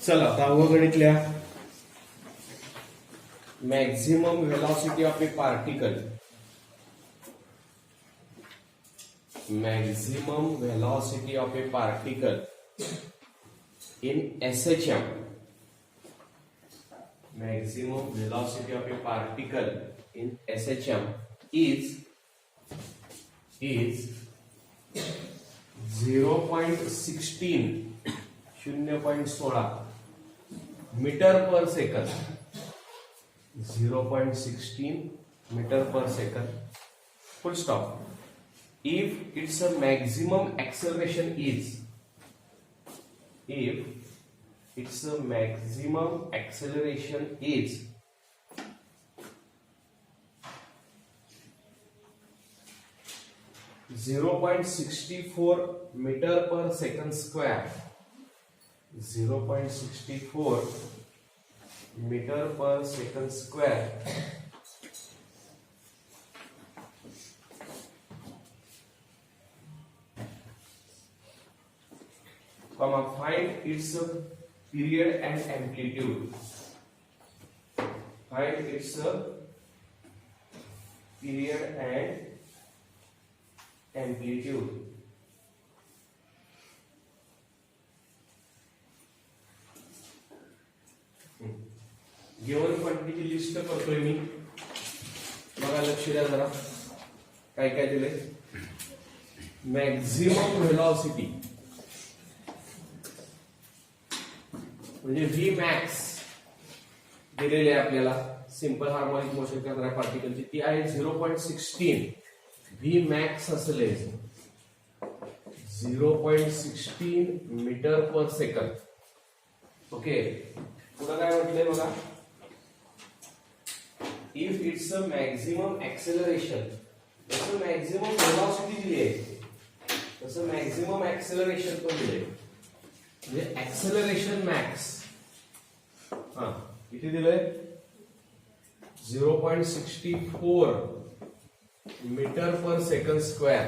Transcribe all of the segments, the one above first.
चला 10व गणित लिहा. Maximum velocity of A particle. Maximum velocity of A particle in SHM. Maximum velocity of a particle in SHM is 0.16 metre per second. 0.16 metre per second. Full stop. If its a maximum acceleration is, if its a maximum acceleration is 0.64 meter per second square, 0.64 meter per second square, find its period and amplitude. Find its period and amplitude. Given क्वांटिटीची list करतोय मी. बघा, लक्ष द्या जरा. काय काय दिलंय. मॅक्झिमम व्हेलॉसिटी म्हणजे व्ही मॅक्स दिलेली आहे आपल्याला. सिंपल हार्मोनिक मोशन करणाऱ्या पार्टिकलची ती आहे 0.16. व्ही मॅक्स असेल 0.16 मीटर पर सेकंड. ओके, पुढे काय म्हटलंय बघा. If it's a maximum acceleration, तसं मॅक्झिमम व्हेलॉसिटी दिली आहे, तसं मॅक्झिमम ऍक्सेलरेशन पण दिले. म्हणजे ऍक्सेलरेशन मॅक्स किती दिलंय. 0.64 मीटर पर सेकंड स्क्वेअर.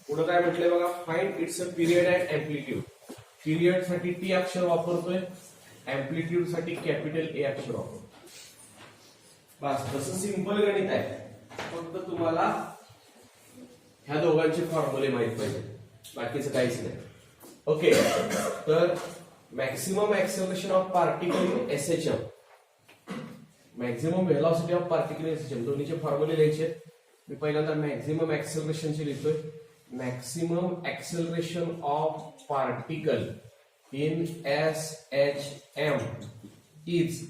पुढे काय म्हटलंय बघा. Find it's a period and amplitude. Period साठी टी अक्षर वापरतोय, एम्प्लिट्यूड साठी कॅपिटल ए अक्षर वापरतोय. बस, तसं सिंपल गणित आहे. फक्त तुम्हाला ह्या दोघांचे फॉर्म्युले माहित पाहिजे, बाकीचं काहीच नाही. ओके, तर maximum acceleration of particle in SHM, maximum velocity of particle in SHM, दोन्हीचे फॉर्म्युले लिहायचे. मी पहिल्यांदा मॅक्झिमम ऍक्सेलरेशनचे लिहितोय. Maximum acceleration of particle in SHM is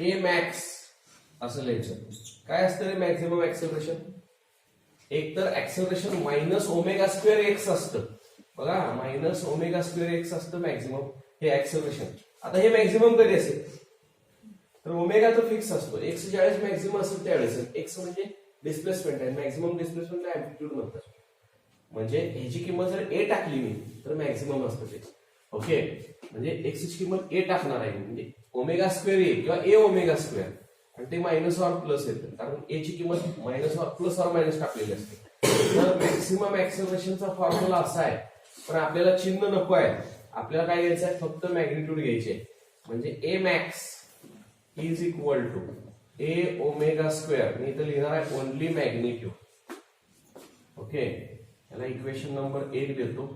a max असं लिहायचं. काय असतं रे मॅक्झिमम ऍक्सेलरेशन. एक तर acceleration minus omega square x असतं. बघा, मायनस ओमेगा स्क्वेअर एक्स असतं मॅक्झिमम हे ऍक्सेलरेशन. आता हे मॅक्झिमम कधी असेल तर ओमेगा तर फिक्स असतो. एक्स ज्यावेळेस मॅक्झिमम असेल त्यावेळेस. एक्स म्हणजे डिस्प्लेसमेंट आहे, मॅक्झिमम डिस्प्लेसमेंट अँप्लिट्यूड म्हणतात. म्हणजे ह्याची किंमत जर ए टाकली मी तर मॅक्झिमम असतं ते. ओके, म्हणजे एक्स ची किंमत ए टाकणार आहे म्हणजे ओमेगा स्क्वेअर ए किंवा ए ओमेगा स्क्वेअर, आणि ते मायनस ऑर प्लस येतं कारण ए ची किंमत minus or plus or minus टाकलेली असते. तर मॅक्सिमम ऍक्सेलरेशनचा फॉर्म्युला असा आहे, पण आपल्याला चिन्ह नको आहे. आपल्याला काय घ्यायचं आहे, फक्त मॅग्निट्यूड घ्यायचे. म्हणजे A max is equal to A omega square. मी इथं लिहिणार आहे ओनली मॅग्निट्यूड. ओके, याला इक्वेशन नंबर 1 देतो.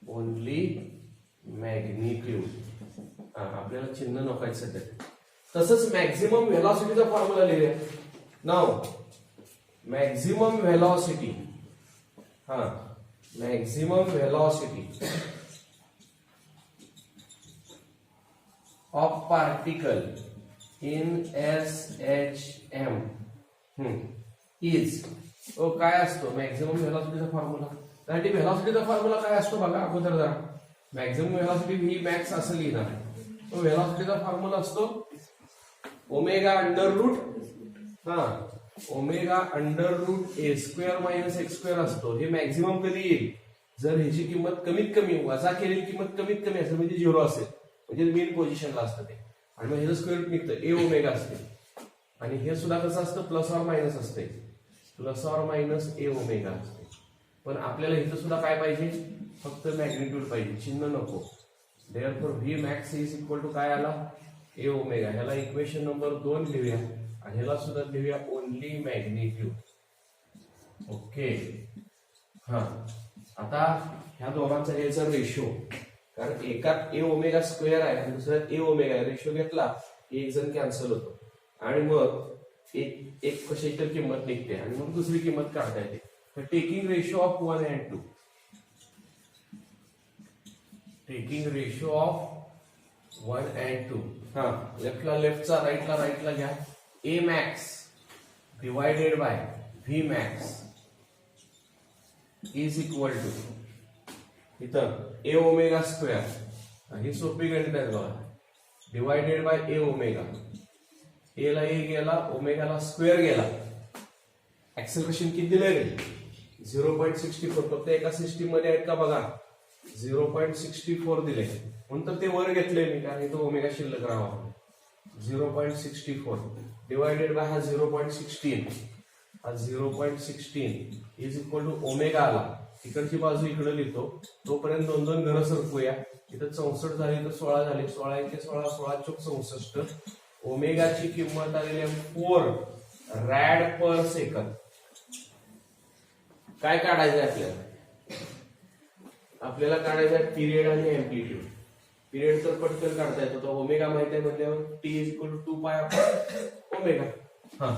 Only magnitude. आपल्याला चिन्ह नको आहे सध्या. तसंच मॅक्झिमम व्हेलॉसिटीचा फॉर्म्युला लिहिूया. नाव maximum velocity, maximum velocity of particle in SHM is. काय असतो मॅक्झिमम व्हेलॉसिटीचा फॉर्म्युला. त्यासाठी व्हेलॉसिटीचा फॉर्म्युला काय असतो बघा अगोदर जरा. मॅक्झिमम व्हेलॉसिटी व्ही मॅक्स असं लिहिणार आहे. तो व्हेलॉसिटीचा फॉर्म्युला असतो omega under root omega under root ए स्क्वेअर मायनस एक्स स्क्वेअर असतो. हे मॅक्झिमम कधी येईल जर ह्याची किंमत कमीत कमी, वजा केलेली किंमत कमीत कमी असेल म्हणजे 0 असेल, म्हणजे मेन पोझिशनला असतं ते. आणि मग ह्याचं स्क्वेअर रूट निघतं ए ओमेगा असते. आणि हे सुद्धा कसं असतं प्लस ऑर मायनस असते. Plus or minus A omega असते. पण आपल्याला इथं सुद्धा काय पाहिजे, फक्त मॅग्निट्यूड पाहिजे, चिन्ह नको. Therefore v max is equal to काय आला ए ओमेगा. ह्याला इक्वेशन नंबर 2 लिहूया आणि ह्याला सुद्धा लिहूया ओनली मॅग्निट्यूड. ओके. हा आता ह्या दोघांचा घ्यायचा रेशो, कारण एकात ए ओमेगा स्क्वेअर आहे आणि दुसऱ्यात ए ओमेगा आहे. रेशो घेतला एक जण कॅन्सल होतो आणि मग एक कशाची तर किंमत निघते आणि मग दुसरी किंमत काढता येते. तर taking ratio of 1 and 2, taking ratio of 1 and 2. हा लेफ्टला लेफ्टचा राईटला घ्या. A max divided by V max is equal to इथं ए ओमेगा स्क्वेअर, ही सोपी गणित आहे बघा, divided by A omega. A ला ए गेला, ओमेगाला स्क्वेअर गेला. ऍक्सेलरेशन किती दिलंय रे 0.64. फक्त एका सिस्टीम मध्ये आहेत का बघा, 0.64 दिले. म्हणून ते वर घेतले मी, कारण तो ओमेगा शिल्लक राहावा. 0.64 डिवायडेड बाय हा 0.16, हा 0.16 इज इक्वल टू ओमेगा आला. इकडची बाजू इकडे लिहितो, तोपर्यंत दोन दोन घरं सरकूया. इथं 64 झाली तर 16 झाली, 16 1 16, 16 चौक 64. ओमेगाची किंमत आलेली आहे 4 रॅड पर सेकंद. काय काढायचं आपल्याला? आपल्याला काढायचं आहे पिरियड आणि एम्प्लिट्यूड. पिरियड तर पटकन काढता येतो, तो ओमेगा माहिती आहे म्हटल्यावर T is equal to 2 pi omega. हा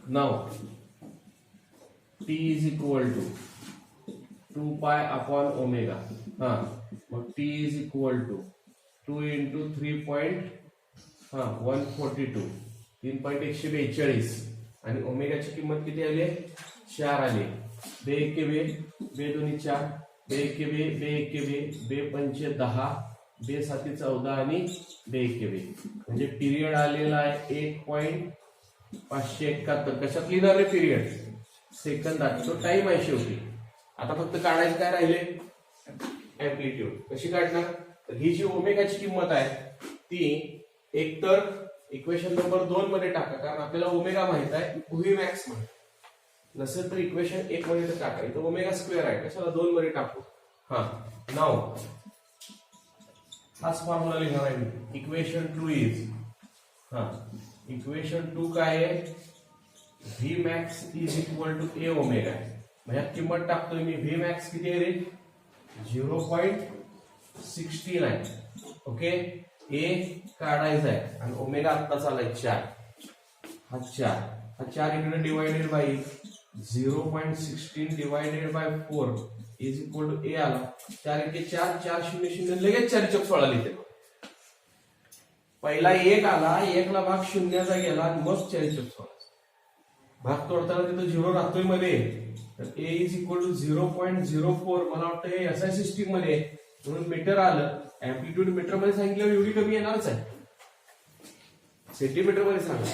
नाव T is equal to 2 pi upon omega. हा मग T is equal to 2 into 3.142 3.142 आणि ओमेगाची किंमत किती आली? 4 आली. बे एके बे, बे दोन्ही 4, बे एके बे, बे एके बे, बे पंचे 10, बे साती 14 आणि बे एके बे. म्हणजे पिरियड आलेला आहे 1.571. कशात लिहिणार आहे पिरियड? सेकंदात. तो टाइम आहे शेवटी. आता फक्त काढायचं काय राहिले? एम्प्लिट्यूड. कशी काढणार? तर ही जी ओमेगाची किंमत आहे ती एकतर इक्वेशन नंबर 2 मध्ये टाका, कारण आपल्याला ओमेगा माहित आहे, व्ही मॅक्स माहित नसेल तर इक्वेशन 1 मध्ये तर टाका. इथं ओमेगा स्क्वेअर आहे, कशाला 2 मध्ये टाकू. हा नाव हाच फॉर्म्युला लिहिणार आहे मी. इक्वेशन 2 इज, हा इक्वेशन 2 काय आहे? V max is equal to A omega. ह्यात किंमत टाकतोय मी. व्ही मॅक्स किती आहे रे? 0.16 आहे. ओके. ए काढायचा आहे आणि ओमेगा आत्ता चालाय 4. हा 4 इकडे divided by 0.16 divided by 4 is equal to A आला. 4 1 4, 4 0 0, लगेच 4 चौक 16 लिहिते. पहिला 1 आला, 1 ला भाग शून्याचा गेला आणि मग 4 चौक 16. भाग तोडताना तिथं 0 राहतोय मध्ये, तर ए इज इक्वल टू 0.04. मला वाटतं हे एसआय सिस्टीम मध्ये म्हणून मीटर आलं. एम्प्लिट्यूड मीटर मध्ये सांगितल्यावर एवढी कमी येणारच आहे. सेंटीमीटर मध्ये सांगा.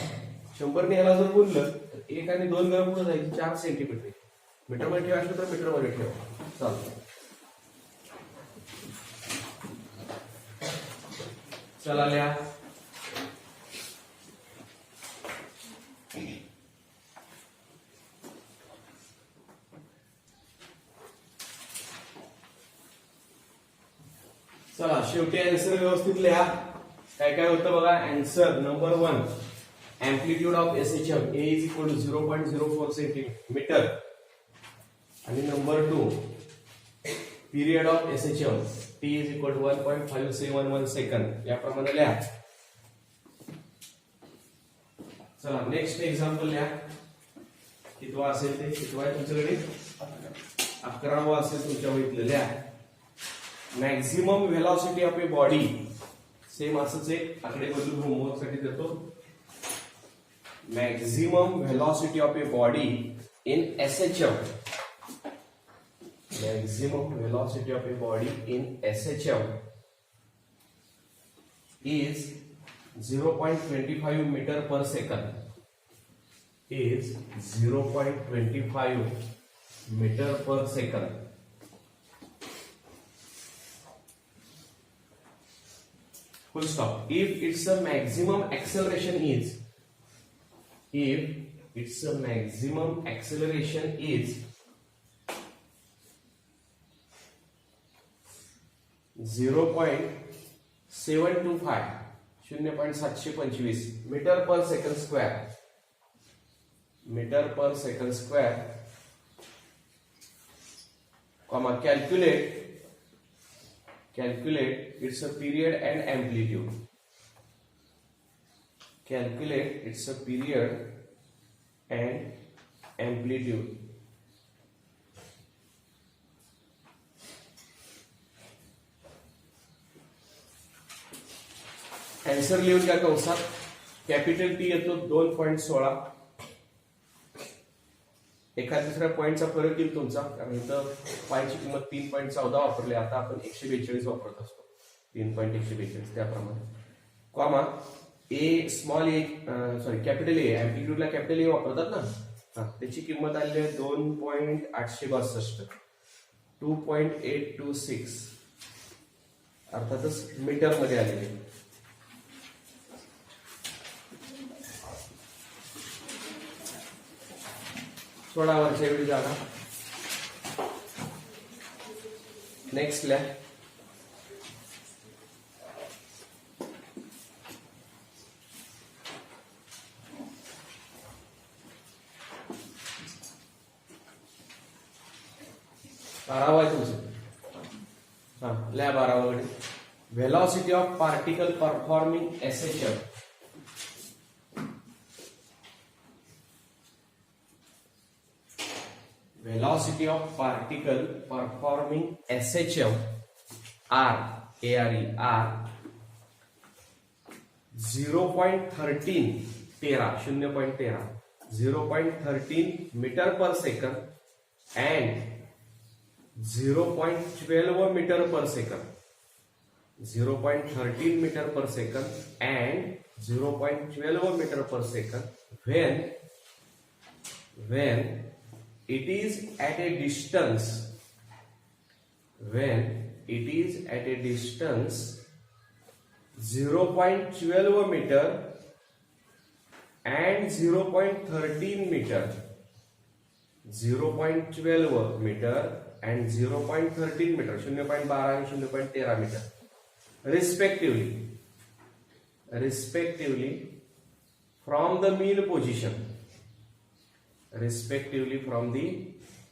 100 ने याला जर बोललं तर 1 आणि 2 घर पुढे जायची 4 सेंटीमीटर. मीटर मध्ये ठेवायचं तर मीटर मध्ये ठेवा. चालतं. चला लिहा. चला शेवटी आन्सर व्यवस्थित लिहा. काय काय होतं बघा. Answer number 1 amplitude of SHM A is equal to 0.04 centimetre आणि number 2 period of SHM T is equal to 1.571 second. याप्रमाणे लिहा. चला नेक्स्ट एक्झाम्पल लिहा. कितवा असेल ते? कितवा आहे तुमच्याकडे? 11वा असेल तुमच्या वहीतलं. लिहा. Maximum velocity of a body. Same असंच एक आकडे बदलून होमवर्क साठी देतो. Maximum velocity of a body in SHM. Maximum velocity of a body in SHM is 0.25 metre per second. Is 0.25 metre per second. Full stop. If its maximum acceleration is, if its maximum acceleration is 0.725 0.725 metre per second square comma calculate its a period and amplitude. Calculate its a period and amplitude. Answer लिहून घ्या कंसात. Capital T येतो 2.16. एका दुसऱ्या पॉईंटचा फरक येईल तुमचा, कारण इथं पायची किंमत 3.14 वापरली, आता आपण 142 वापरत असतो. 3.142 त्याप्रमाणे. Comma A small A sorry capital A, अँप्लिट्यूडला कॅपिटल ए वापरतात ना, त्याची किंमत आलेली आहे 2.862 2.826 अर्थातच मीटर मध्ये आलेली आहे. थोडा वरच्या वेळी जागा. नेक्स्ट ल्या 12 आहे तुमचं. ल्या 12 कडे velocity of particle performing SHM. Velocity of particle performing SHM R 0.13 meter per second and 0.12 meter per second. 0.13 meter per second and 0.12 meter per second when it is at a distance 0.12 meter and 0.13 meter 0.12 meter and 0.13 meter 0.12 and 0.13 meter respectively from the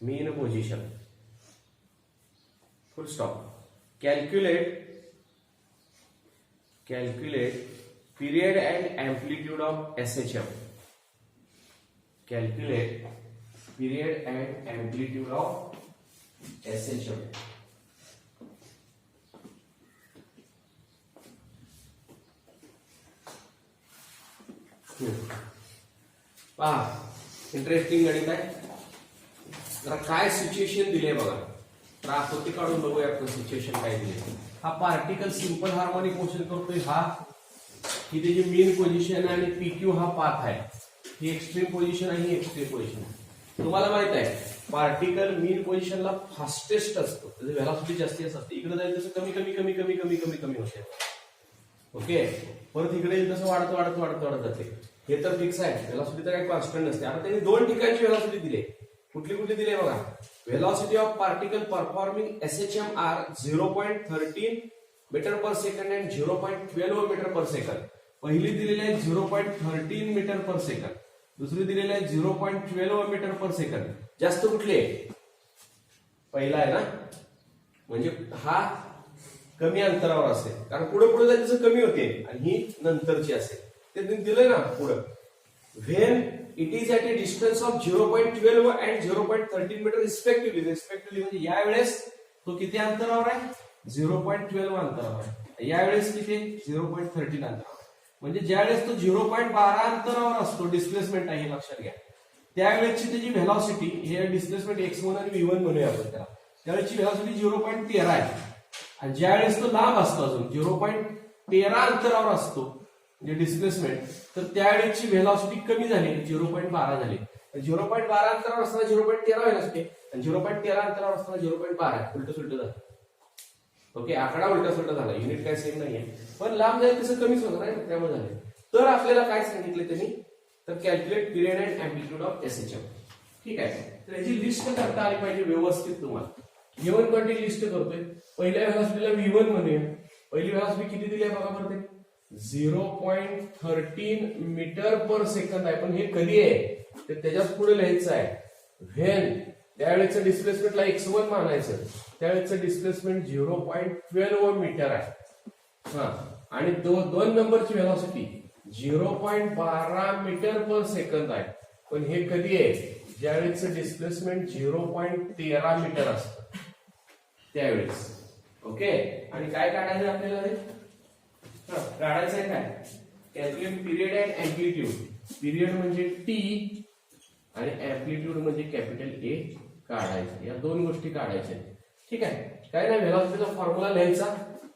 mean position. Full stop. Calculate period and amplitude of SHM. Calculate period and amplitude of SHM. पहा, interesting गणित आहे. जरा काय situation दिले बघा, तर आकृती काढून बघूया आपण सिच्युएशन काय दिले. हा पार्टिकल सिंपल हार्मोनिक मोशन करतोय, हा ही त्याची मेन पोझिशन आणि पीक्यू हा पाथ आहे. ही एक्स्ट्रीम पोझिशन आहे, ही एक्स्ट्रीम पोझिशन आहे. तुम्हाला माहित आहे पार्टिकल मेन पोझिशनला फास्टेस्ट असतो, त्याची व्हेलॉसिटी जास्ती असते. इकडे जाईल तसं कमी कमी कमी कमी कमी कमी कमी होते. ओके, परत इकडे येईल तसं वाढत वाढत वाढत वाढत जाते. हे तर फिक्स आहे, व्हेलॉसिटी तर काही कॉन्स्टंट नसते. आता त्यांनी 2 ठिकाणची व्हेलॉसिटी दिली. कुठली दिली बघा. Velocity of particle performing SHM are 0.13 metre per second and 0.12 metre per second. पहिली दिलेली आहे 0.13 मीटर पर सेकंड, दुसरी दिलेली आहे 0.12 मीटर पर सेकंड. जास्त कुठली आहे? पहिला आहे ना, म्हणजे हा कमी अंतरावर असेल, कारण पुढे पुढे जायचं तसं कमी होते, आणि ही नंतरची असेल. ते दिलंय ना पुढं. When it is at a distance of 0.12 and 0.13 metre respectively म्हणजे यावेळेस तो किती अंतरावर आहे? 0.12 अंतरावर आहे. यावेळेस किती? 0.13 अंतरावर. म्हणजे ज्यावेळेस तो 0.12 अंतरावर असतो, डिस्प्लेसमेंट आहे हे लक्षात घ्या, त्यावेळेसची त्याची व्हेलॉसिटी, हे डिस्प्लेसमेंट x1 आणि v1 म्हणूया आपण त्याला, त्यावेळेसची व्हेलॉसिटी 0.13 आहे. आणि ज्यावेळेस तो लांब असतो, अजून 0.13 अंतरावर असतो म्हणजे डिस्प्लेसमेंट, तर त्यावेळेसची व्हेलॉसिटी कमी झाली, 0.12 झाली. 0.12 अंतरावर असताना 0.13 व्हेलॉसिटी आणि 0.13 अंतरावर असताना 0.12 उलट सुलट झालं. ओके, आकडा उलटा सुलटा झाला, युनिट काय सेम नाहीये, पण लांब जाईल तसं कमीच होणार आहे, त्यामुळे झाले. तर आपल्याला काय सांगितलं त्यांनी, तर calculate period and amplitude of SHM. ठीक आहे, तर याची लिस्ट करता आली पाहिजे व्यवस्थित तुम्हाला. गिवन क्वांटिटी लिस्ट करतोय. पहिल्या व्हेलॉसिटीला V1 म्हणूया. पहिली व्हेलॉसिटी किती दिली आहे बघा बरं ते 0.13 मीटर पर सेकंद आहे. पण हे कधी आहे ते त्याच्याच पुढे लिहायचं आहे. व्हेन त्यावेळेचं डिस्प्लेसमेंटला x1 मानायचं, त्यावेळेचं डिस्प्लेसमेंट 0.12 मीटर आहे. हा आणि दोन नंबरची व्हेलॉसिटी 0.12 मीटर पर सेकंद आहे. पण हे कधी आहे ज्यावेळेचं डिस्प्लेसमेंट 0.13 मीटर असतं त्यावेळेस. ओके. आणि काय काढायचं आपल्याला हे काढायचं आहे काय calculate period and amplitude. Period म्हणजे टी आणि अँप्लिट्यूड म्हणजे कॅपिटल ए काढायचं. या दोन गोष्टी काढायच्या. ठीक आहे. काय नाही व्हेलॉसिटीचा फॉर्म्युला लिहायचा,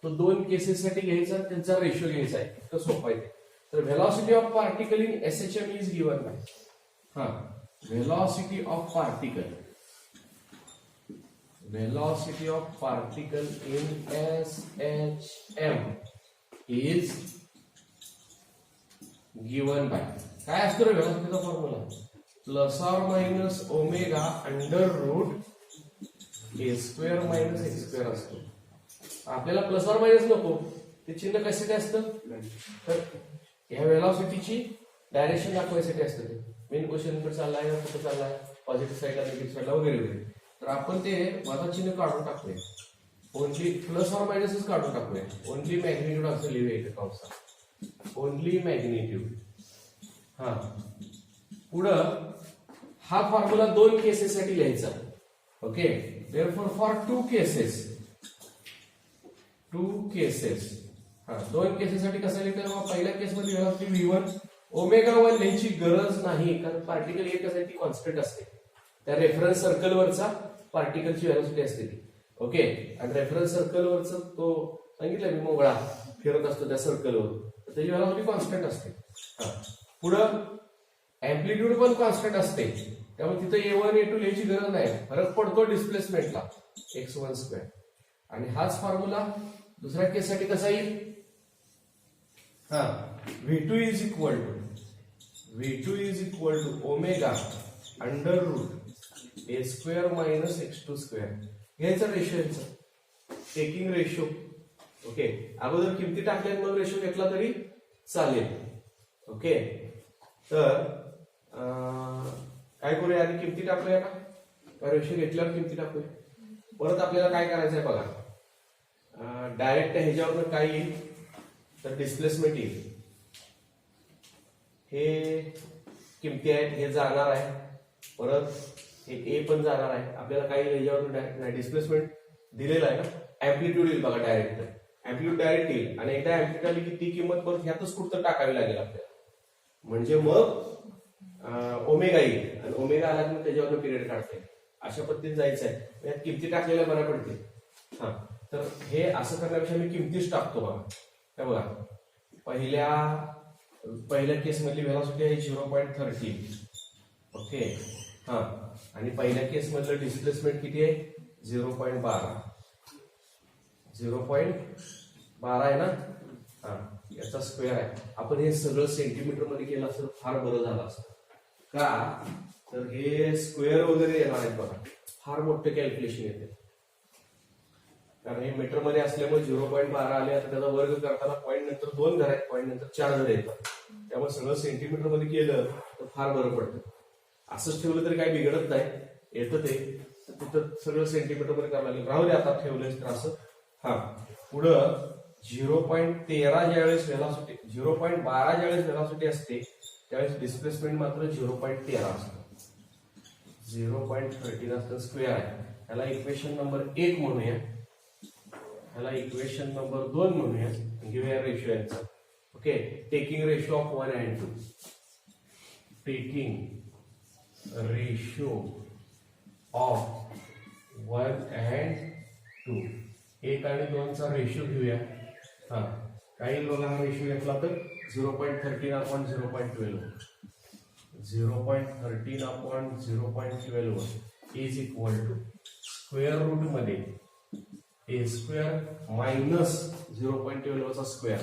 तो दोन केसेससाठी घ्यायचा, त्यांचा रेशो घ्यायचा आहे. तर सोपं आहे. तर velocity of particle in SHM is given by velocity of particle in SHM is given by काय असतो रे व्हेलॉसिटीचा formula plus or minus omega under root a square minus x square असतो. आपल्याला प्लस ऑर मायनस नको, ते चिन्ह कशासाठी असतं तर ह्या व्हेलॉसिटीची डायरेक्शन दाखवायसाठी असतं. ते मेन क्वेश्चन कडे चाललाय का कुठे चाललाय, पॉझिटिव्ह साईडला निगेटिव्ह साईडला वगैरे वगैरे. तर आपण ते वजा चिन्ह काढून टाकूया. ओनली प्लस ऑर मायनसच काढून टाकूया. ओनली मॅग्निट्यूड असं लिहूया इथे कंसात. Only magnitude. हा पुढं हा फॉर्म्युला दोन केसेससाठी लिहायचा. Okay. Therefore for two cases दोन केसेससाठी कसं लिहितो पहिल्या केसमध्ये व्हेलॉसिटी V1 ओमेगा 1 लिहायची गरज नाही, कारण पार्टिकल एक आहे ती कॉन्स्टंट असते. त्या रेफरन्स सर्कलवरचा पार्टिकलची व्हेलॉसिटी असते ती. ओके. आणि रेफरन्स सर्कलवरचा तो सांगितलं मी मोगळा फिरत असतो त्या सर्कलवर, त्याची व्हेलॉसिटी कॉन्स्टंट असते. पुढं अँप्लिट्यूड पण कॉन्स्टंट असते, त्यामुळे तिथं A1 A2 लिहायची गरज नाही. फरक पडतो डिस्प्लेसमेंटला x1 स्क्वेअर. आणि हाच फॉर्म्युला दुसऱ्या केससाठी कसा येईल V2 is equal to omega under root a square minus x2 square. घ्यायचा रेशो याचा टेकिंग रेशो. ओके. अगोदर किमती टाकल्या मग रेशो घेतला तरी चालेल. ओके. तर काय करूया आधी किमती टाकूया का रेशो घेतल्यावर किमती टाकूया. परत आपल्याला काय करायचं आहे बघा, डायरेक्ट ह्याच्यावर काय येईल तर डिस्प्लेसमेंट येईल. हे किमती आहेत, हे जाणार आहे, परत हे ए पण जाणार आहे. आपल्याला काही ह्याच्यावर डिस्प्लेसमेंट दिलेला आहे ना, अँप्लिट्यूड येईल बघा डायरेक्ट. अँप्लिट्यूड डायरेक्ट येईल आणि एकदा अँप्लिट्यूड आली की ती किंमत परत ह्यातच कुठं टाकावी लागेल आपल्याला. म्हणजे मग ओमेगा येईल आणि ओमेगा आला की त्याच्यावर पिरियड काढता येईल. अशा पद्धतीने जायचं आहे. यात किमती टाकलेल्या बऱ्या पडते. तर हे असं करण्यापेक्षा मी किमतीच टाकतो बघा. हे बघा पहिल्या केस मधली व्हेलॉसिटी आहे 0.13. ओके. आणि पहिल्या केस मधलं डिस्प्लेसमेंट किती आहे 0.12. 0.12 आहे ना. याचा स्क्वेअर आहे. आपण हे सगळं सेंटीमीटर मध्ये केलं असतं फार बरं झालं असतं. का तर हे स्क्वेअर वगैरे येणार आहेत बघा, फार मोठं कॅल्क्युलेशन येते. कारण हे मीटर मध्ये असल्यामुळे 0.12 आले, आता त्याचा वर्ग करताना पॉईंट नंतर 2 घर आहेत, पॉईंट नंतर 4 घर येतात. त्यामुळे सगळं सेंटीमीटर मध्ये केलं तर फार बरं पडतं. असंच ठेवलं तरी काही बिघडत नाही, येतं ते. तिथं सगळं सेंटीमीटर मध्ये करायला लागेल. राहू दे आता ठेवलं तर असं. पुढं 0.13 ज्यावेळेस व्हेलॉसिटी 0.12 ज्यावेळेस व्हेलॉसिटी असते त्यावेळेस डिस्प्लेसमेंट मात्र 0.13 असतं. 0.13 असतं. स्क्वेअर आहे. ह्याला इक्वेशन नंबर 1 म्हणूया, ह्याला इक्वेशन नंबर 2 म्हणूया. घेऊया रेशो यांचा. Okay. Taking ratio of 1 and 2. Taking ratio of 1 and 2. 1 आणि 2 चा रेशो घेऊया. काही बघा हा रेशो घेतला तर 0.13/0.12. 0.13/0.12 is equal to square root मध्ये a स्क्वेअर मायनस 0.12 चा स्क्वेअर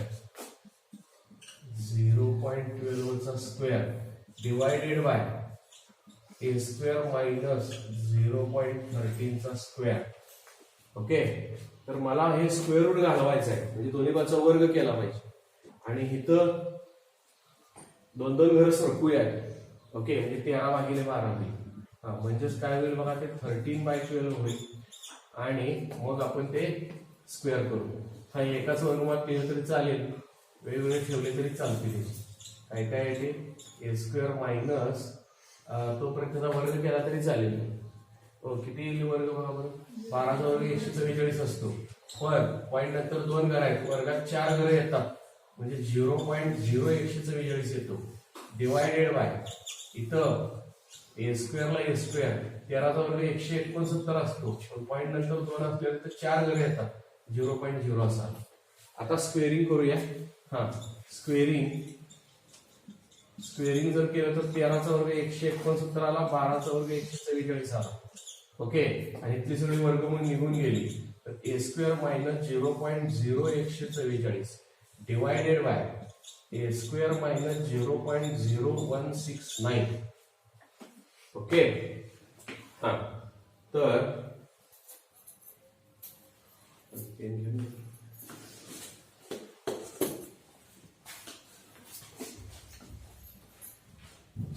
0.12 चा square divided by a square minus 0.13 चा स्क्वेअर ओके, तर मला हे स्क्वेअर रूट घालवायचं आहे, म्हणजे दोन्ही बाजूचा वर्ग केला पाहिजे. आणि इथं दोन दोन घर सरकूया. ओके, म्हणजे 13/12 होईल. म्हणजेच काय होईल बघा, ते 13/12 होईल. आणि मग आपण ते स्क्वेअर करू. हा एकाच वर्गमूळात केलं तरी चालेल, वेगवेगळे ठेवले तरी चालतील. काय काय आहे ते ए स्क्वेअर मायनस तोपर्यंतचा वर्ग केला तरी चालेल. किती येईल वर्ग बरोबर? 12चा वर्ग 144 असतो. पण पॉईंट नंतर 2 घर आहेत, वर्गात 4 घरं येतात, म्हणजे 0.0144 येतो. डिवायडेड बाय इथं ए स्क्वेअरला ए स्क्वेअर, 13चा वर्ग 169 असतो, पण पॉईंट नंतर 2 असल्यावर तर 4 घरं येतात, 0.0 असा. आता स्क्वेअरिंग करूया. स्क्वेअरिंग जर केलं तर 13चा वर्ग 169 आला, 12चा वर्ग 144 आला. ओके, आणि इथली सगळी वर्गमूळ निघून गेली. तर A square minus 0.0144 divided by A square minus 0.0169. Okay, तर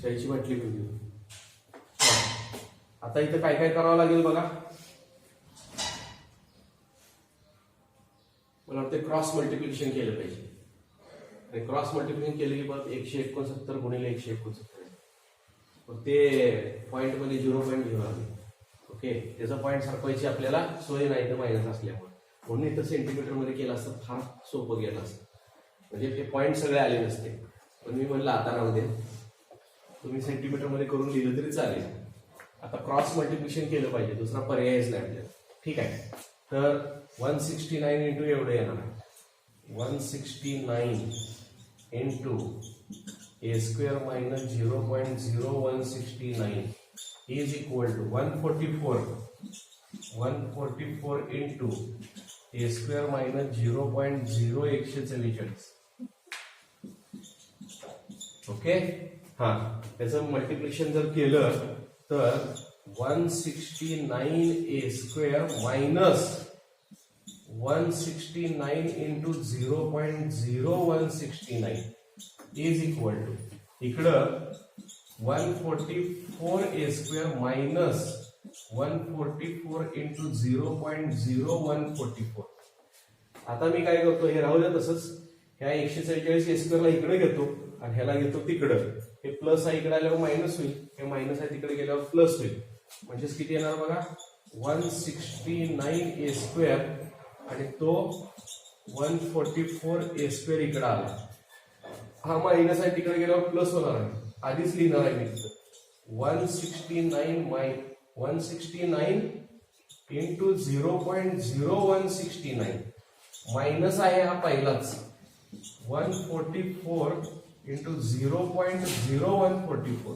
चायची बाटली घेऊन. आता इथं काय काय करावं लागेल बघा. मला वाटतं क्रॉस मल्टिप्लिकेशन केलं पाहिजे. आणि क्रॉस मल्टिप्लिकेशन केलं की बघ 169 गुणिले 169, ते पॉईंट मध्ये 0.0 आले. ओके, त्याचा पॉईंट सरकवायची आपल्याला सोय नाही तर मायनस असल्यामुळे, म्हणून इथं सेंटीमीटर मध्ये केलं असतं फार सोपं गेलं असतं, म्हणजे ते पॉईंट सगळे आले नसते. पण मी म्हणलं आता राहू दे, तुम्ही सेंटीमीटर मध्ये करून लिहिलं तरी चालेल. आता क्रॉस मल्टिप्लिकेशन केलं पाहिजे, दुसरा पर्यायच नाही आपल्याला. ठीक आहे, तर 169 इंटू एवढं येणार आहे. 169 into A square minus 0.0169 is equal to 144 into A square minus 0.0144. Okay, त्याचं मल्टिप्लिकेशन जर केलं तर 169 A square minus 169 into 0.0169 is equal to इकडं 144 ए स्क्वेअर मायनस 144 इंटू 0.0144. आता मी काय करतो, हे राहू द्या तसंच. ह्या 144 ए स्क्वेअरला इकडे घेतो आणि ह्याला घेतो तिकडं. हे प्लस आहे इकडे आल्यावर मायनस होईल, हे मायनस आहे तिकडे गेल्यावर प्लस होईल. म्हणजेच किती येणार बघा, 169 ए स्क्वेअर आणि तो 144 ए स्क्वेअर इकडे आला. हा मायनस आहे तिकडे गेल्यावर प्लस होणार आहे, आधीच लिहिणार आहे मी. 169 इंटू 0.0169 मायनस आहे हा पहिलाच. 144 इंटू 0.0144.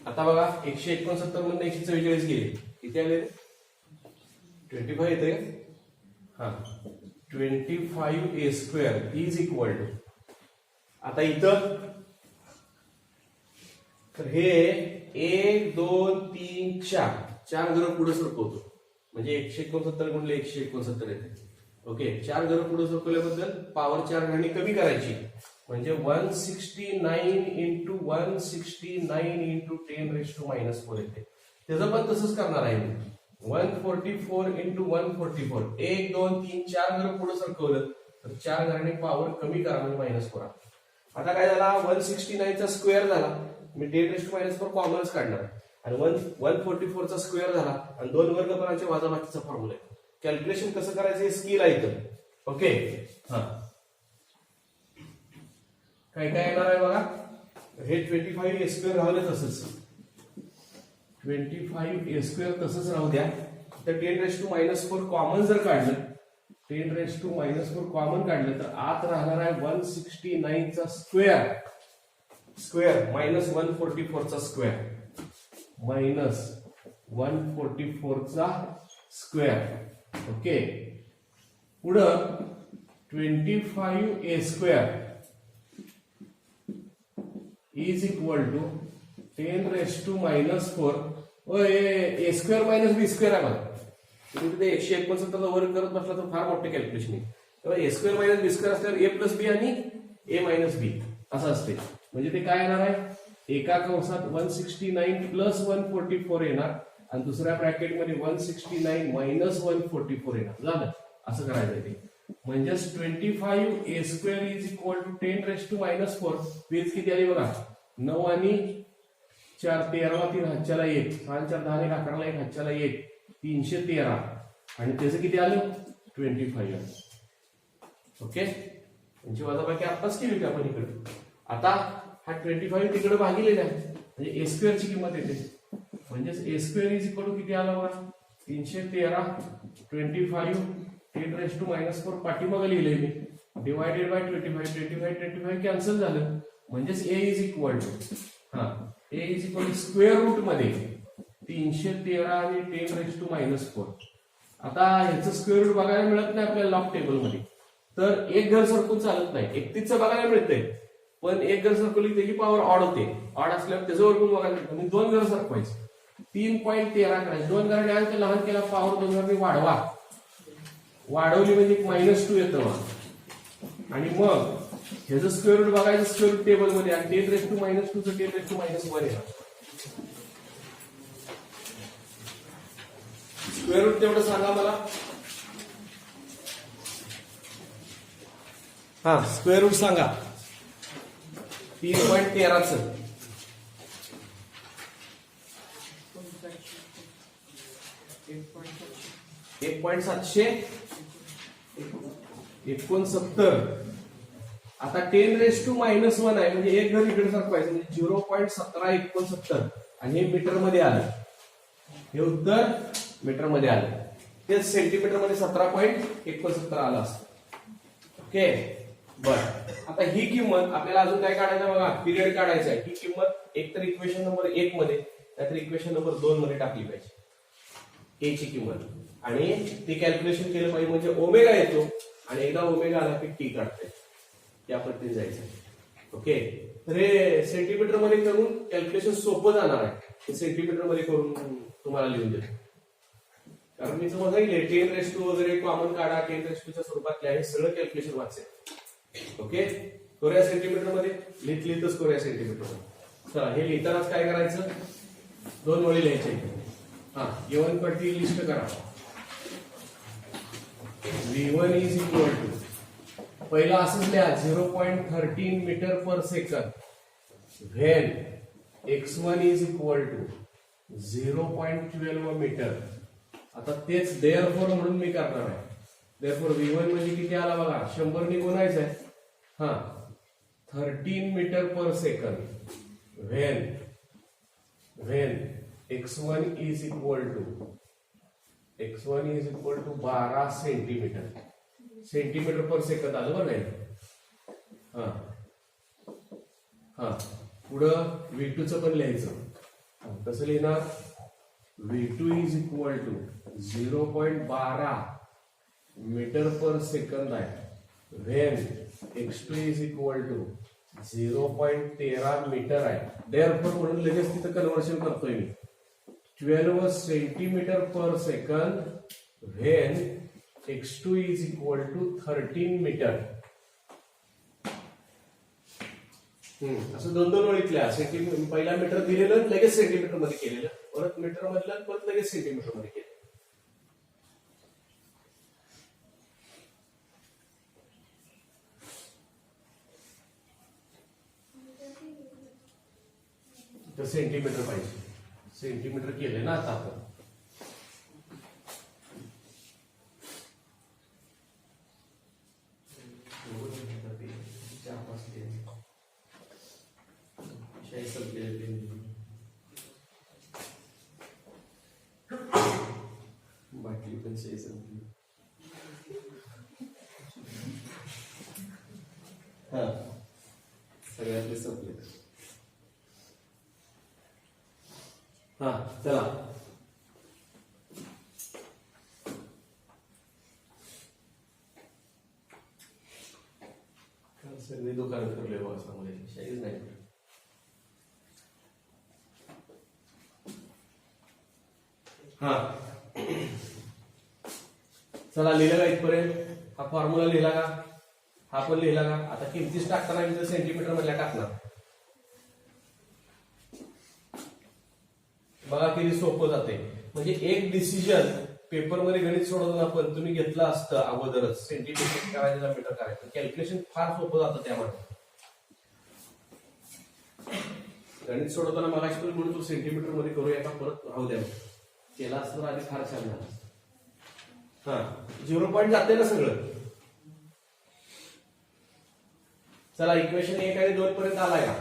आता बघा 169 मधून 144 गेले, किती आले? 25 येते. 25 ए स्क्वेअर इज इक्वल टू, आता इथं तर हे 1 2 3 4 घरं पुढे सरकवतो, म्हणजे 169 गुणिले 169 येते. ओके, 4 घरं पुढे सरकवल्याबद्दल पॉवर 4 घरांनी कमी करायची, म्हणजे 169 इंटू 169 इंटू 10⁻⁻4 येते. त्याचं पण तसंच करणार आहे मी. 144 इंटू 144, 1 2 3 4 घरं पुढे सरकवलं तर 4 घरांनी पॉवर कमी करा, म्हणजे -4. आता काय झाला, 169 चा स्क्वेअर झाला, मी 10⁻⁻4 कॉमनच काढणार आणि 144 चा स्क्वेअर झाला आणि 2 वर्गफळांच्या वजाबाकीचा फॉर्म्युला आहे. कॅल्क्युलेशन कसं करायचं हे स्किल आहे इथं. ओके, काय काय येणार आहे बघा. हे 25 ए स्क्वेअर राहू द्या तसंच, 25 ए स्क्वेअर तसंच राहू द्या. तर 10⁻⁻⁴ कॉमन जर काढलं, 10⁻⁻⁴ कॉमन काढलं तर आत राहणार आहे 169 चा स्क्वेअर, -144 चा स्क्वेअर, -144 चा स्क्वेअर. ओके. पुढं 25a² is equal to 10⁻⁻⁴. a² - b² आहे बघा. तुम्ही तिथे 169 वर्ग करत बसला तर फार मोठे कॅल्क्युलेशन आहे. तेव्हा a² - b² असल्यावर a + b आणि a - b असं असते. म्हणजे ते काय येणार आहे, एका कंसात 169 + 144 येणार आणि दुसऱ्या ब्रॅकेटमध्ये 169 - 144 येणार. झालं, असं करायचं ते. म्हणजेच 25a² is equal to 10⁻⁻⁴. Base किती आली बघा, 9 आणि 4 13 3 हातच्याला 1, 6 4 10 1 11 1 हातच्याला 1, 313 आणि त्याचं किती आलं 25. ओके. त्यांची वजाबाकी आत्ताच केली होती आपण इकडे. आता हा 25 तिकडे भागिलेला आहे म्हणजे a² ची किंमत येते. म्हणजेच a² इज इक्वल टू किती आला बघा 313, 25 10⁻⁻⁴ पाठीमागे लिहिले मी, डिवायडेड बाय 25 कॅन्सल झालं. म्हणजेच a is equal to square root मध्ये 313 आणि 10⁻⁻⁴. आता ह्याचं स्क्वेअर रूट बघायला मिळत नाही आपल्याला लॉग टेबल मध्ये, तर एक घर सरकून चालत नाही. 31 बघायला मिळतंय, पण एक घर सरकवली त्याची पॉवर ऑड होते. ऑड असल्यावर त्याचं वर्गून बघायला मिळतं. मी 2 घर सरकवायचं, 3.13 करायचं. 2 घर द्यायचं, लहान केला पॉवर 2 घरांनी वाढवली म्हणजे -2 येतं. आणि मग ह्याचं स्क्वेअर रूट बघायचं स्क्वेअर रूट टेबल मध्ये, आणि 10⁻⁻2 चं 10⁻⁻1 येणार. स्क्वेअर रूट तेवढं सांगा मला. स्क्वेअर रूट सांगा 3.13 च. 1.769. आता 10⁻⁻1 आहे म्हणजे एक घर इकडे सरकवायचं म्हणजे 0.1769 आणि हे मीटर मध्ये आलं. हे उत्तर मीटर मध्ये आलं. ते सेंटीमीटर मध्ये 17.69 आलं असतं. ओके. बर, आता ही किंमत आपल्याला अजून काय काढायचं बघा, पिरियड काढायचा आहे. ही किंमत एकतर इक्वेशन नंबर 1 मध्ये नाहीतर इक्वेशन नंबर 2 मध्ये टाकली पाहिजे, ए ची किंमत. आणि ती कॅल्क्युलेशन केलं पाहिजे म्हणजे ओमेगा येतो, आणि एकदा ओमेगा आला की टी काढते. त्या पद्धतीने जायचं. ओके. तर हे सेंटीमीटर मध्ये करून कॅल्क्युलेशन सोपं जाणार आहे. हे सेंटीमीटर मध्ये करून तुम्हाला लिहून देतो, कारण मी तुम्हाला सांगितले 10⁻² वगैरे कॉमन काढा, 10⁻² च्या स्वरूपात लिहा, हे सगळं कॅल्क्युलेशन वाचेल. ओके. करूया सेंटीमीटर मध्ये, लिहितच करूया सेंटीमीटर मध्ये. चला, हे लिहितानाच काय करायचं, 2 ओळी लिहायचे. A1 पट्टी लिस्ट करा. V1 इज इक्वल टू, पहिला असंच लिहा 0.13 metre per second, when x1 is equal to 0.12 metre. आता तेच देअरफॉर म्हणून मी करणार आहे. देअरफॉर V1 म्हणजे किती आला बघा, 100 ने गुणायचं आहे. 13 metre per second, when x1 is equal to 12 centimetre. Centimetre per second आलं बघा. पुढं V2 चं पण लिहायचं. कसं लिहिणार, V2 is equal to 0.12 metre per second आहे, when x2 is equal to 0.13 metre आहे. देअरफॉर म्हणून लगेच तिथं कन्व्हर्शन करतोय मी. 12 centimetre per second, when x2 is equal to 13 metre. असं 2 ओळीतल्या पहिला मीटर दिलेलं लगेच सेंटीमीटर मध्ये केलेलं, परत मीटर मधलं परत लगेच सेंटीमीटर मध्ये केलं. तर सेंटीमीटर पाहिजे, सेंटीमीटर केले ना आता आपण. विषय संपले. हा सगळ्यातले संपले. हा चला सगळी दुकान फिरले बसामध्ये शाहीच नाही. हा चला लिहिलं का इथपर्यंत? हा फॉर्म्युला लिहिला का? हा पण लिहिला का? आता किमतीच टाकताना मी सेंटीमीटर मधल्या टाकणार. बघा किती सोपं जाते. म्हणजे एक डिसिजन पेपरमध्ये गणित सोडवताना पण तुम्ही घेतलं असतं अगोदरच सेंटीमीटर करायचं मीटर करायचं, कॅल्क्युलेशन फार सोपं जातं. त्यामध्ये गणित सोडवताना मला म्हणून तो सेंटीमीटर मध्ये करूया का परत राहू द्या केला असतं आधी फार छान झालं. हा 0 पॉईंट जाते ना सगळं. चला इक्वेशन 1 आणि 2 पर्यंत आलाय का?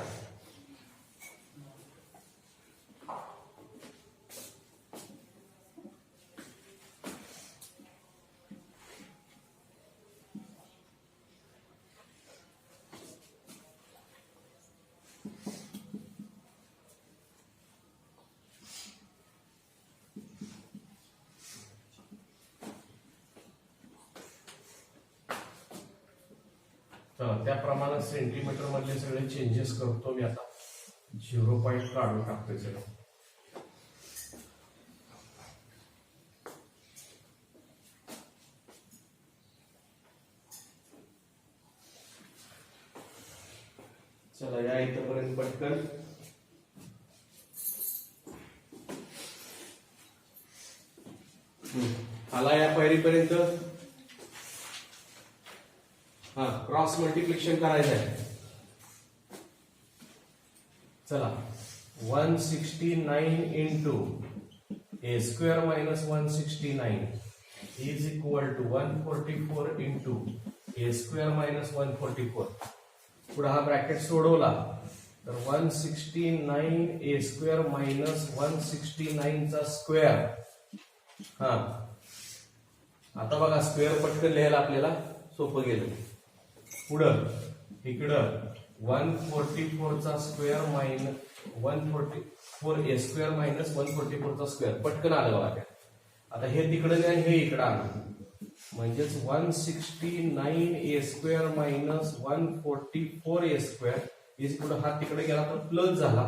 त्याप्रमाणे सेंटीमीटर मधले सगळे चेंजेस करतो मी आता. 0 पॉईंट काढून टाकतोय सगळं. चला या इथपर्यंत पटकन. आला या पायरीपर्यंत. हा क्रॉस मल्टिप्लिकेशन करायचं आहे. चला 169 into A square minus 169 is equal to 144 into A square minus 144. पुढे हा ब्रॅकेट सोडवला तर 169 ए स्क्वेअर मायनस 169 चा स्क्वेअर. हा आता बघा स्क्वेअर पटकन लिहायला आपल्याला सोपं गेलं. पुढं इकडं 144 चा square minus 144 A square minus 144 चा स्क्वेअर पटकन आलं बघा. आता हे तिकडे नाही हे इकडं आलं म्हणजेच 169 A square minus 144 A square is equal हा तिकडे गेला तर प्लस झाला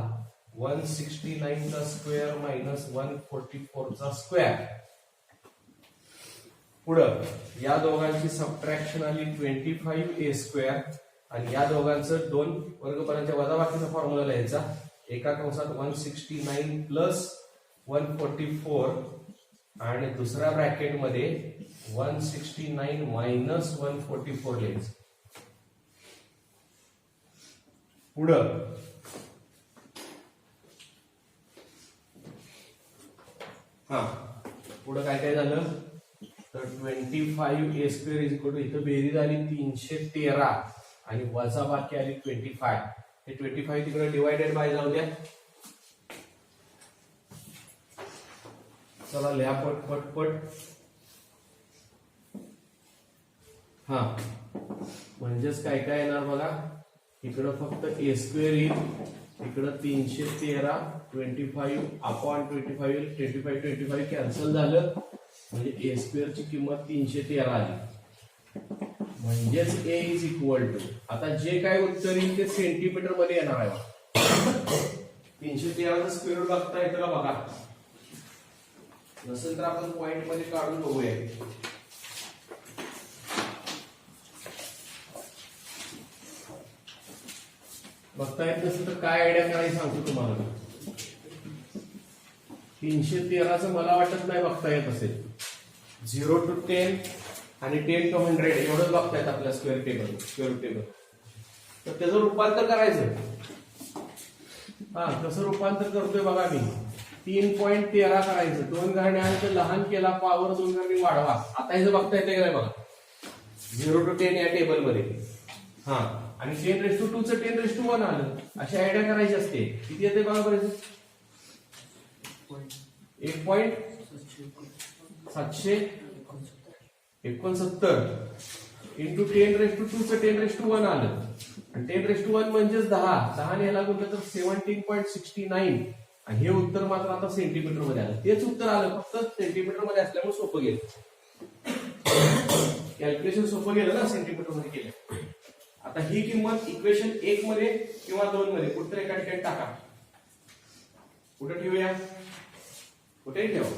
169 चा स्क्वेअर मायनस 144 चा स्क्वेअर. पुढं या दोघांची सबट्रॅक्शन आली 25 ए स्क्वेअर आणि या दोघांचं दोन वर्गफळांच्या वजाबाकीचा फॉर्म्युला लिहायचा. एका कंसात 169 प्लस 144 आणि दुसऱ्या ब्रॅकेट मध्ये 169 मायनस 144 लिहायचं. पुढं हा पुढं काय काय झालं तर 25 ए स्क्वेअर इज इक्वल टू इथं बेरीज आली 313 आणि वजा बाकी आली 25. हे 25 तिकडे डिवायडेड बाय जाऊ द्या. चला लिहा पट पट पट. हा म्हणजेच काय काय येणार बघा. इकडं फक्त ए स्क्वेअर येईल, इकडं 313 25 अपॉन 25 25 25 कॅन्सल झालं म्हणजे ए स्क्वेअर ची किंमत 313 आली. म्हणजेच ए इज इक्वल टू आता जे काय उत्तर येईल ते सेंटीमीटर मध्ये येणार आहे. 313 स्क्वेअर रूट बघता येतं का बघा. नसेल तर आपण पॉइंट मध्ये काढून बघूया. बघता येत नसेल तर काय आयडिया करायची सांगतो तुम्हाला. 313चं मला वाटत नाही बघता येत असेल. 0 to 10 आणि 10 to 100 एवढंच बघता येत आपल्या स्क्वेअर टेबल. तर त्याचं रूपांतर करायचं. हा कसं रूपांतर करतोय बघा मी. 3.13 करायचं. 2 घाण्याचं लहान केला पॉवर 2 घाणी वाढवा. आता हे बघता येते का नाही बघा. 0 to 10 या टेबल मध्ये. हा आणि 10⁻² चं 10⁻1 आलं. अशी आयडिया करायची असते. किती येते बघा बरं. 1.700 69 इंटू 10⁻²चं 10⁻1 आलं आणि 10⁻1 म्हणजेच 10 ने याला गुणलं तर 17.69 आणि हे उत्तर मात्र आता सेंटीमीटर मध्ये आलं. तेच उत्तर आलं फक्त सेंटीमीटर मध्ये असल्यामुळे सोपं गेलं. कॅल्क्युलेशन सोपं गेलं ना सेंटीमीटर मध्ये केलं. आता ही किंमत इक्वेशन 1 मध्ये किंवा 2 मध्ये कुठे एका ठिकाणी टाका. कुठे ठेवूया? कुठेही ठेवा.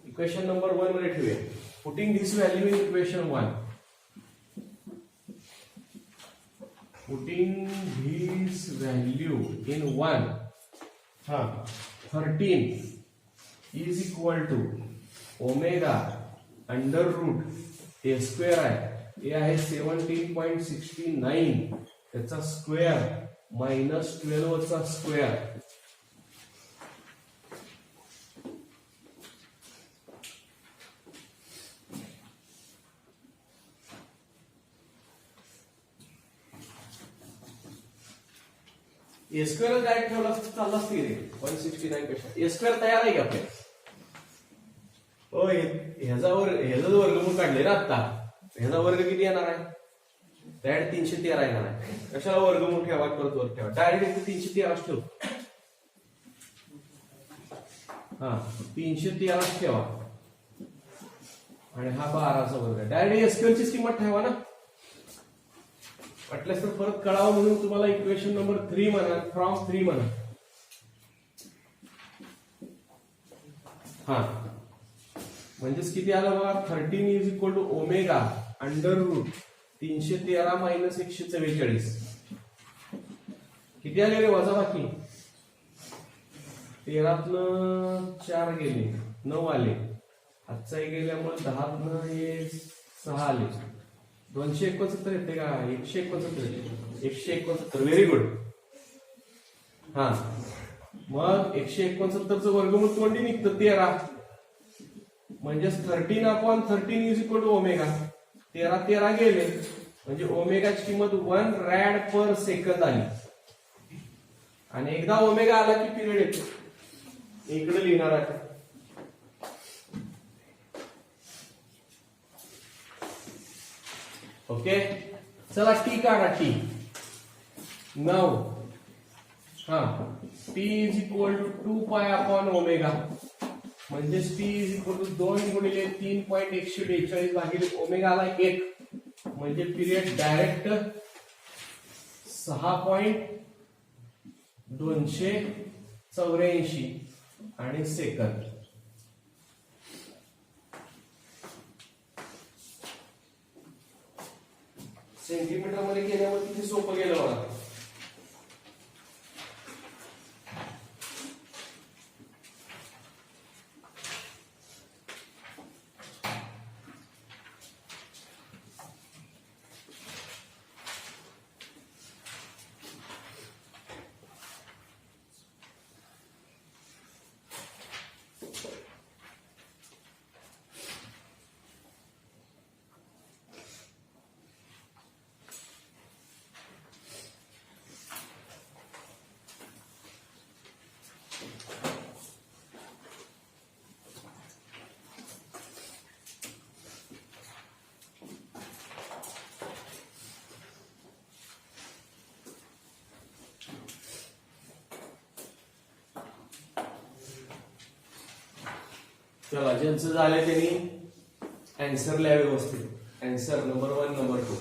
इक्वेशन नंबर 1 मध्ये ठेवूया. Putting this value in equation 1. Putting this value in 1. 13 is equal to omega under root A square आहे. हे आहे 17.69 त्याचा स्क्वेअर मायनस 12 चा स्क्वेअर. ए स्क्वेअर डायरेक्ट ठेवला चालला असते रे 169 पेक्षा. ए स्क्वेअर तयार आहे का आपल्या? होय, ह्याचा वर्गमूळ काढले ना आता. ह्याचा वर्ग किती येणार आहे? डायरेक्ट 313 येणार आहे. कशाला वर्गमूळ ठेवा परत वर ठेवा? डायरेक्ट 313 ठेव. 313 ठेवा आणि हा 12चा वर्ग. डायरेक्ट एसक्यूएलची किंमत ठेवा ना. वाटल्यास तर परत कळावं म्हणून तुम्हाला इक्वेशन नंबर 3 म्हणा, फ्रॉम 3 म्हणा. म्हणजेच किती आलं बघा? 13 is equal to omega under root 313 minus 144. किती आले रे वजा बाकी? 13तनं 4 गेले, 9 आले. आजचाही गेल्यामुळे 10तनं हे 6 आले. 269 येते का? 169 येते. 169. Very good. मग 169चं वर्गमूळ तोंडी निघतं 13. म्हणजेच 13/13 इज इक्वल टू ओमेगा. 13 गेले म्हणजे ओमेगाची किंमत 1 रॅड पर सेकंद आली. आणि एकदा ओमेगा आला की पिरियड येतो. इकडे लिहिणार आहे. ओके, चला टी काढा. T 9. T is equal to 2π/ओमेगा. म्हणजेच टी इज इक्वल टू 2 गुणिले 3.142 भागिले ओमेगा आला 1. म्हणजे पिरियड डायरेक्ट 6.284 आणि सेकंद. सेंटीमीटर मध्ये केल्यावर किती सोपं गेलं बघा. चला, ज्यांचं झालंय त्यांनी आन्सर लिहा व्यवस्थित. Answer number 1, number 2.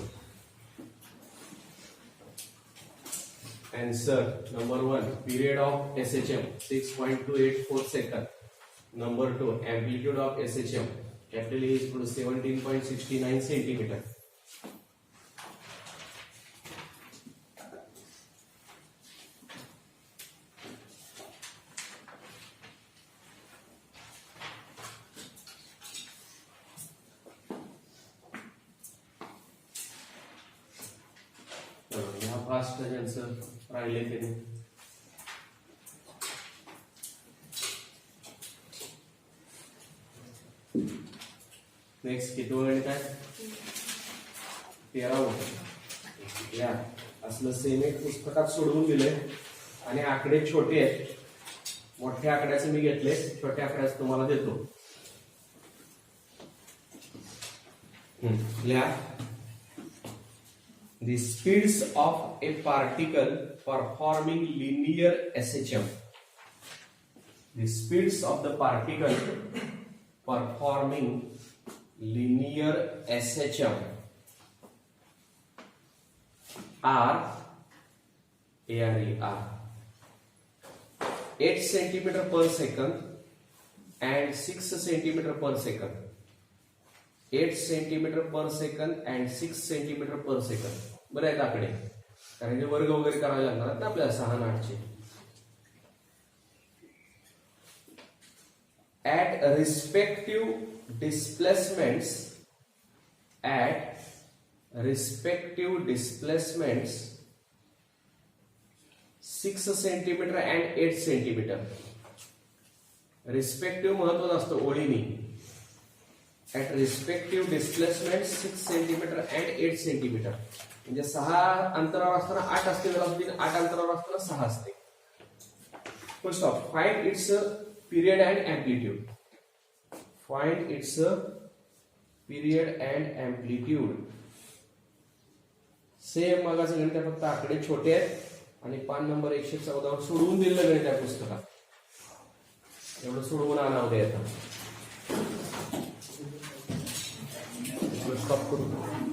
Answer number 1 period of SHM 6.284 second. Number 2 amplitude of SHM capital E is 17.69 centimetre. Fast ज्यांचं राहिले त्यांनी नेक्स्ट किती वेळ काय 13 या असलं सेम एक पुस्तकात सोडवून दिलंय आणि आकडे छोटे आहेत. मोठ्या आकड्याचे मी घेतले, छोट्या आकड्याचे तुम्हाला देतो. लिहा. The speeds of a particle performing linear SHM. The speeds of the particle performing linear SHM are 8 centimeter per second and 6 centimeter per second. 8 centimeter per second and 6 centimeter per second. बरं आहेत आकडे, कारण की वर्ग वगैरे करायला लागणार आहेत ना आपल्याला 6 आणि 8 चे. At respective displacements, 6 centimeter and 8 centimeter. Respective महत्वाचं असतं ओळीनी. At respective displacement 6 centimeter and 8 centimeter. म्हणजे 6 अंतरावर असताना 8 असते वेलोसिटी, 8 अंतरावर असताना 6 असते. First of find its period and amplitude. Find its period and amplitude. Same मागाचं गणित आहे, फक्त आकडे छोटे आहेत आणि पान नंबर 114 सोडवून दिलेलं गणित आहे पुस्तकात. एवढं सोडवून आणावं द्यायचं. स्टॉप करू.